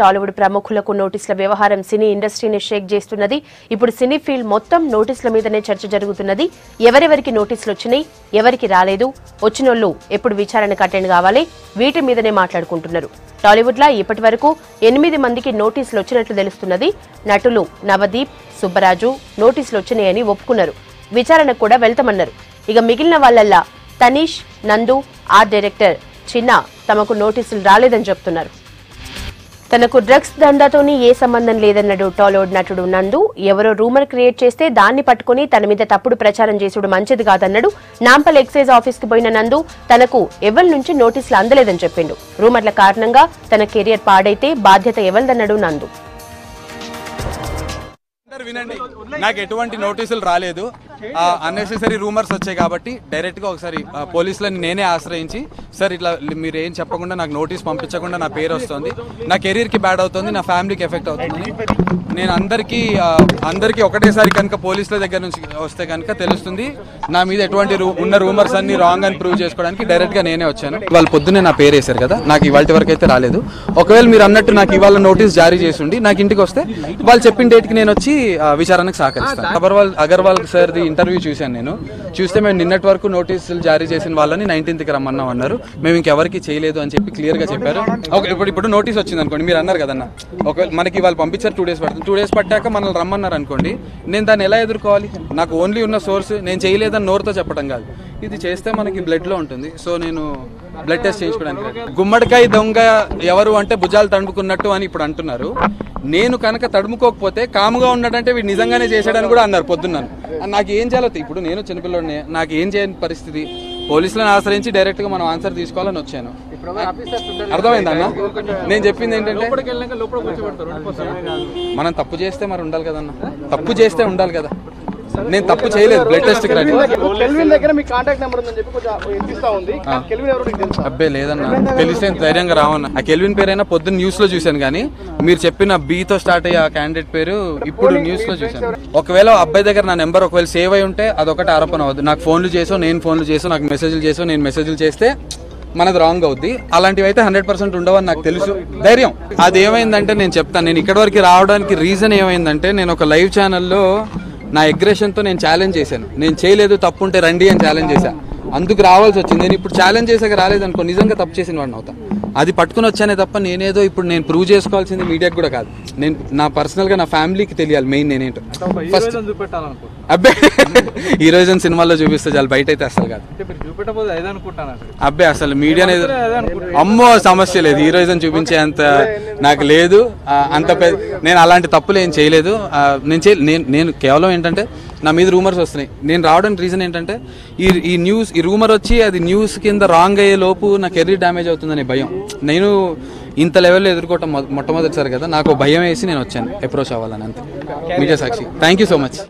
టాలీవుడ్ ప్రముఖులకు నోటీసుల వ్యవహారం సినీ ఇండస్ట్రీని షేక్ చేస్తున్నది. ఇప్పుడు సినీ ఫీల్డ్ మొత్తం నోటీసుల మీదనే చర్చ జరుగుతున్నది. ఎవరెవరికి నోటీసులు వచ్చినాయి, ఎవరికి రాలేదు, వచ్చినోళ్లు ఎప్పుడు విచారణకు అటెండ్ కావాలి, వీటి మీదనే మాట్లాడుకుంటున్నారు. టాలీవుడ్ లో ఇప్పటి వరకు 8 మందికి నోటీసులు వచ్చినట్లు తెలుస్తున్నది. నటులు నవదీప్, సుబ్బరాజు నోటీసులు వచ్చినాయని ఒప్పుకున్నారు. విచారణకు కూడా వెళ్తామన్నారు. ఇక మిగిలిన వాళ్ళల్లా తనీష్, నందు, ఆర్ట్ డైరెక్టర్ చిన్న తమకు నోటీసులు రాలేదని చెప్తున్నారు. తనకు డ్రగ్స్ దందాతోని ఏ సంబంధం లేదన్నాడు టాలీవుడ్ నటుడు నందు. ఎవరో రూమర్ క్రియేట్ చేస్తే దాన్ని పట్టుకుని తన మీద తప్పుడు ప్రచారం చేసుడు మంచిది కాదన్నాడు. నాంపల్ ఎక్సైజ్ ఆఫీస్ కి పోయిన నందు తనకు ఎవరి నుంచి నోటీసులు అందలేదని చెప్పిండు. రూమర్ల కారణంగా తన కెరియర్ పాడైతే బాధ్యత ఎవరిదన్నాడు నందు. వినండి, నాకు ఎటువంటి నోటీసులు రాలేదు. అన్నెసెసరీ రూమర్స్ వచ్చాయి కాబట్టి డైరెక్ట్ గా ఒకసారి పోలీసులని నేనే ఆశ్రయించి, సార్ ఇట్లా మీరు ఏం చెప్పకుండా నాకు నోటీస్ పంపించకుండా నా పేరు వస్తుంది, నా కెరీర్ కి బ్యాడ్ అవుతుంది, నా ఫ్యామిలీకి ఎఫెక్ట్ అవుతుంది. నేను అందరికీ ఒకటేసారి కనుక పోలీసుల దగ్గర నుంచి వస్తే కనుక తెలుస్తుంది నా మీద ఎటువంటి ఉన్న రూమర్స్ అన్ని రాంగ్ అని ప్రూవ్ చేసుకోవడానికి డైరెక్ట్ గా నేనే వచ్చాను. వాళ్ళు పొద్దున్నే నా పేరు వేశారు కదా, నాకు ఇవాళ వరకు అయితే రాలేదు. ఒకవేళ మీరు అన్నట్టు నాకు ఇవాళ నోటీస్ జారీ చేసి నాకు ఇంటికి వస్తే వాళ్ళు చెప్పిన డేట్ కి నేను వచ్చి విచారణకు సహకరిస్తాను. అగర్వాల్ సార్ ది ఇంటర్వ్యూ చూశాను. నేను చూస్తే మేము నిన్నటి వరకు నోటీసులు జారీ చేసిన వాళ్ళని 19th కి రమ్మన్నాం అన్నారు. మేము ఇంకెవరికి చేయలేదు అని చెప్పి క్లియర్ గా చెప్పారు. ఇప్పుడు నోటీస్ వచ్చింది అనుకోండి, మీరు అన్నారు కదన్నా, ఒకవేళ మనకి వాళ్ళు పంపించారు 2 days పడుతుంది. 2 days పట్టాక మనల్ని రమ్మన్నారు అనుకోండి, నేను దాన్ని ఎలా ఎదుర్కోవాలి? నాకు ఓన్లీ ఉన్న సోర్స్ నేను చేయలేదని నోరుతో చెప్పడం కాదు, ఇది చేస్తే మనకి బ్లడ్ లో ఉంటుంది. సో నేను బ్లడ్ టెస్ట్ చేయించుకోవడానికి. గుమ్మడికాయ దొంగ ఎవరు అంటే భుజాలు తడుముకున్నట్టు అని ఇప్పుడు అంటున్నారు. నేను కనుక తడుముకోకపోతే కాముగా ఉన్నాడంటే వీడు నిజంగానే చేశాడని కూడా అన్నారు పొద్దున్నాను. నాకు ఏం చేయాలో, ఇప్పుడు నేను చిన్నపిల్లడిని, నాకు ఏం చేయని పరిస్థితి. పోలీసులను ఆశ్రయించి డైరెక్ట్ గా మనం ఆన్సర్ తీసుకోవాలని వచ్చాను. అర్థమైందన్నా? నేను చెప్పింది ఏంటంటే, మనం తప్పు చేస్తే మరి ఉండాలి కదన్నా, తప్పు చేస్తే ఉండాలి కదా. నేను తప్పు చేయలేదు, బ్లడ్ టెస్ట్ కి రెడీ. అబ్బే లేదన్నా, తెలిస్తే ధైర్యంగా రావన్నా. ఆ కెల్విన్ పేరైనా పొద్దున్న న్యూస్ లో చూశాను, కానీ మీరు చెప్పిన బీతో స్టార్ట్ అయ్యే ఆ క్యాండిడేట్ పేరు ఇప్పుడు న్యూస్ లో చూశాను. ఒకవేళ అబ్బాయి దగ్గర నా నెంబర్ ఒకవేళ సేవ్ అయి ఉంటే అదొకటి ఆరోపణ అవుతుంది. నాకు ఫోన్లు చేసో, నేను ఫోన్లు చేసో, నాకు మెసేజ్లు చేసో, నేను మెసేజ్లు చేస్తే మనది రాంగ్ అవుద్ది. అలాంటివి అయితే 100% ఉండవని నాకు తెలుసు. ధైర్యం అది ఏమైందంటే నేను చెప్తాను. నేను ఇక్కడ వరకు రావడానికి రీజన్ ఏమైందంటే, నేను ఒక లైవ్ ఛానల్లో నా అగ్రెషన్తో నేను ఛాలెంజ్ చేశాను. నేను చేయలేదు, తప్పు ఉంటే రండి అని ఛాలెంజ్ చేశాను. అందుకు రావాల్సి వచ్చింది. నేను ఇప్పుడు ఛాలెంజ్ చేసాక రాలేదనుకో నిజంగా తప్పు చేసిన వాడిని అవుతా. అది పట్టుకుని వచ్చానే తప్ప నేనేదో ఇప్పుడు నేను ప్రూవ్ చేసుకోవాల్సింది మీడియాకి కూడా కాదు. నేను నా పర్సనల్గా నా ఫ్యామిలీకి తెలియాలి మెయిన్ నేనేంటో. ఫస్ట్ అబ్బే హీరోయిజం సినిమాల్లో చూపిస్తే చాలు, బయట అయితే అసలు కాదు. అబ్బే అసలు మీడియా అమ్మో సమస్య లేదు, హీరోయిజం చూపించే అంత నాకు లేదు. అంత నేను అలాంటి తప్పులు ఏం చేయలేదు. నేను కేవలం ఏంటంటే నా మీద రూమర్స్ వస్తున్నాయి. నేను రావడానికి రీజన్ ఏంటంటే, ఈ రూమర్ వచ్చి అది న్యూస్ కింద రాంగ్ అయ్యే లోపు నా కెరీర్ డ్యామేజ్ అవుతుందనే భయం. నేను ఇంత లెవెల్లో ఎదుర్కోవటం మొట్టమొదటిసారి కదా, నాకు భయం వేసి నేను వచ్చాను అప్రోచ్ అవ్వాలని. అంతే, media Sakshi. Thank you so much.